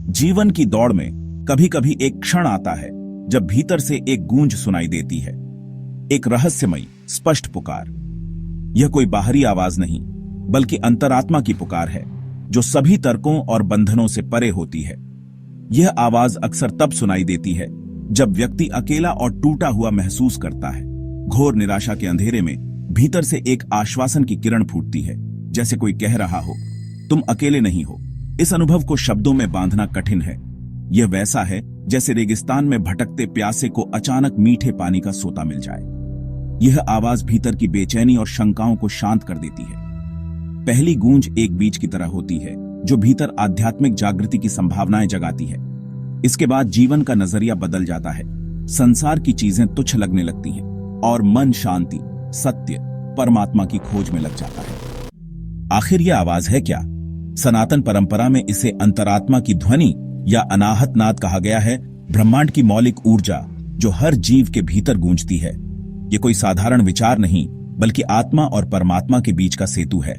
जीवन की दौड़ में कभी कभी एक क्षण आता है जब भीतर से एक गूंज सुनाई देती है, एक रहस्यमयी स्पष्ट पुकार। यह कोई बाहरी आवाज नहीं, बल्कि अंतरात्मा की पुकार है, जो सभी तर्कों और बंधनों से परे होती है। यह आवाज अक्सर तब सुनाई देती है जब व्यक्ति अकेला और टूटा हुआ महसूस करता है। घोर निराशा के अंधेरे में भीतर से एक आश्वासन की किरण फूटती है, जैसे कोई कह रहा हो, तुम अकेले नहीं हो। इस अनुभव को शब्दों में बांधना कठिन है। यह वैसा है जैसे रेगिस्तान में भटकते प्यासे को अचानक मीठे पानी का सोता मिल जाए। यह आवाज भीतर की बेचैनी और शंकाओं को शांत कर देती है। पहली गूंज एक बीज की तरह होती है, जो भीतर आध्यात्मिक जागृति की संभावनाएं जगाती है। इसके बाद जीवन का नजरिया बदल जाता है। संसार की चीजें तुच्छ लगने लगती हैं और मन शांति, सत्य, परमात्मा की खोज में लग जाता है। आखिर यह आवाज है क्या? सनातन परंपरा में इसे अंतरात्मा की ध्वनि या अनाहत नाद कहा गया है। ब्रह्मांड की मौलिक ऊर्जा जो हर जीव के भीतर गूंजती है। यह कोई साधारण विचार नहीं, बल्कि आत्मा और परमात्मा के बीच का सेतु है।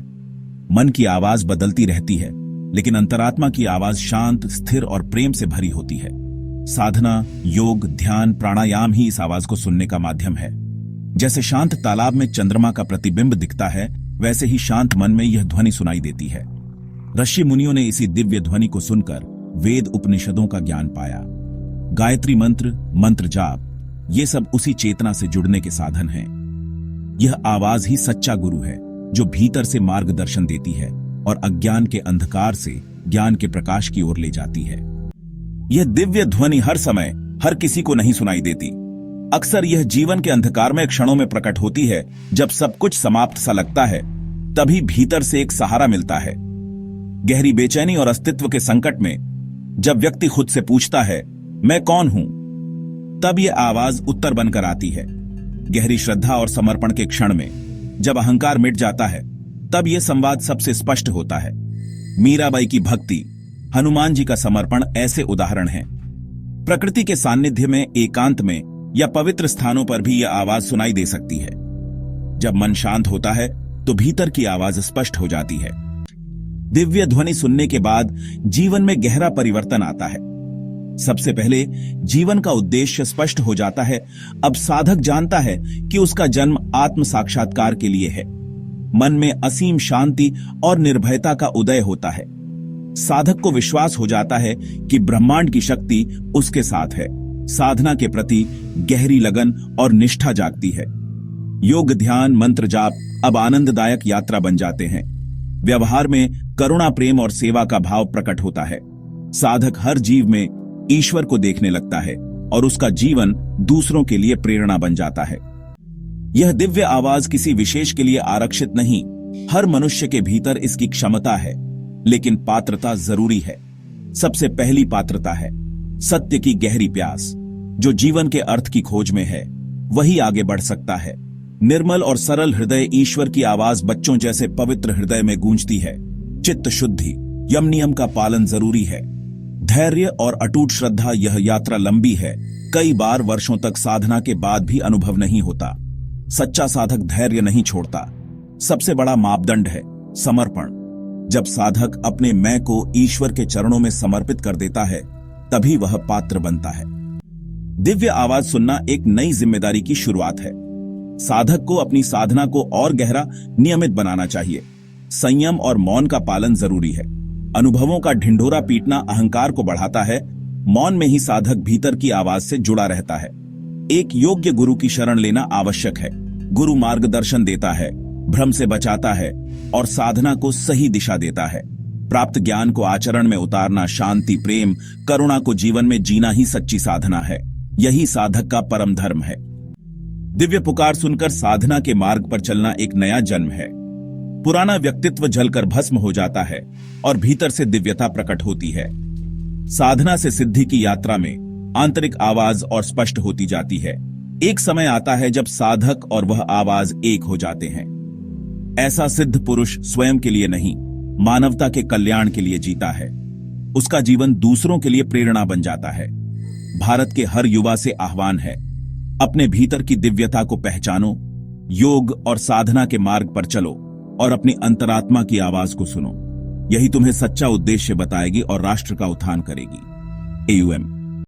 मन की आवाज बदलती रहती है, लेकिन अंतरात्मा की आवाज शांत, स्थिर और प्रेम से भरी होती है। साधना, योग, ध्यान, प्राणायाम ही इस आवाज को सुनने का माध्यम है। जैसे शांत तालाब में चंद्रमा का प्रतिबिंब दिखता है, वैसे ही शांत मन में यह ध्वनि सुनाई देती है। ऋषि मुनियों ने इसी दिव्य ध्वनि को सुनकर वेद उपनिषदों का ज्ञान पाया। गायत्री मंत्र, मंत्र जाप, ये सब उसी चेतना से जुड़ने के साधन हैं। यह आवाज ही सच्चा गुरु है, जो भीतर से मार्गदर्शन देती है और अज्ञान के अंधकार से ज्ञान के प्रकाश की ओर ले जाती है। यह दिव्य ध्वनि हर समय हर किसी को नहीं सुनाई देती। अक्सर यह जीवन के अंधकारमय क्षणों में प्रकट होती है। जब सब कुछ समाप्त सा लगता है, तभी भीतर से एक सहारा मिलता है। गहरी बेचैनी और अस्तित्व के संकट में जब व्यक्ति खुद से पूछता है, मैं कौन हूं, तब यह आवाज उत्तर बनकर आती है। गहरी श्रद्धा और समर्पण के क्षण में जब अहंकार मिट जाता है, तब यह संवाद सबसे स्पष्ट होता है। मीराबाई की भक्ति, हनुमान जी का समर्पण ऐसे उदाहरण हैं। प्रकृति के सानिध्य में, एकांत में या पवित्र स्थानों पर भी यह आवाज सुनाई दे सकती है। जब मन शांत होता है, तो भीतर की आवाज स्पष्ट हो जाती है। दिव्य ध्वनि सुनने के बाद जीवन में गहरा परिवर्तन आता है। सबसे पहले जीवन का उद्देश्य स्पष्ट हो जाता है। अब साधक जानता है कि उसका जन्म आत्म साक्षात्कार के लिए है। मन में असीम शांति और निर्भयता का उदय होता है। साधक को विश्वास हो जाता है कि ब्रह्मांड की शक्ति उसके साथ है। साधना के प्रति गहरी लगन और निष्ठा जागती है। योग, ध्यान, मंत्र जाप अब आनंददायक यात्रा बन जाते हैं। व्यवहार में करुणा, प्रेम और सेवा का भाव प्रकट होता है। साधक हर जीव में ईश्वर को देखने लगता है और उसका जीवन दूसरों के लिए प्रेरणा बन जाता है। यह दिव्य आवाज किसी विशेष के लिए आरक्षित नहीं, हर मनुष्य के भीतर इसकी क्षमता है, लेकिन पात्रता जरूरी है। सबसे पहली पात्रता है सत्य की गहरी प्यास। जो जीवन के अर्थ की खोज में है, वही आगे बढ़ सकता है। निर्मल और सरल हृदय ईश्वर की आवाज बच्चों जैसे पवित्र हृदय में गूंजती है। चित्त शुद्धि, यम नियम का पालन जरूरी है। धैर्य और अटूट श्रद्धा, यह यात्रा लंबी है। कई बार वर्षों तक साधना के बाद भी अनुभव नहीं होता। सच्चा साधक धैर्य नहीं छोड़ता। सबसे बड़ा मापदंड है समर्पण। जब साधक अपने मैं को ईश्वर के चरणों में समर्पित कर देता है, तभी वह पात्र बनता है। दिव्य आवाज सुनना एक नई जिम्मेदारी की शुरुआत है। साधक को अपनी साधना को और गहरा, नियमित बनाना चाहिए। संयम और मौन का पालन जरूरी है। अनुभवों का ढिंढोरा पीटना अहंकार को बढ़ाता है। मौन में ही साधक भीतर की आवाज से जुड़ा रहता है। एक योग्य गुरु की शरण लेना आवश्यक है। गुरु मार्गदर्शन देता है, भ्रम से बचाता है और साधना को सही दिशा देता है। प्राप्त ज्ञान को आचरण में उतारना, शांति, प्रेम, करुणा को जीवन में जीना ही सच्ची साधना है। यही साधक का परम धर्म है। दिव्य पुकार सुनकर साधना के मार्ग पर चलना एक नया जन्म है। पुराना व्यक्तित्व जलकर भस्म हो जाता है और भीतर से दिव्यता प्रकट होती है। साधना से सिद्धि की यात्रा में आंतरिक आवाज और स्पष्ट होती जाती है। एक समय आता है जब साधक और वह आवाज एक हो जाते हैं। ऐसा सिद्ध पुरुष स्वयं के लिए नहीं, मानवता के कल्याण के लिए जीता है। उसका जीवन दूसरों के लिए प्रेरणा बन जाता है। भारत के हर युवा से आह्वान है, अपने भीतर की दिव्यता को पहचानो, योग और साधना के मार्ग पर चलो और अपनी अंतरात्मा की आवाज को सुनो। यही तुम्हें सच्चा उद्देश्य बताएगी और राष्ट्र का उत्थान करेगी। AUM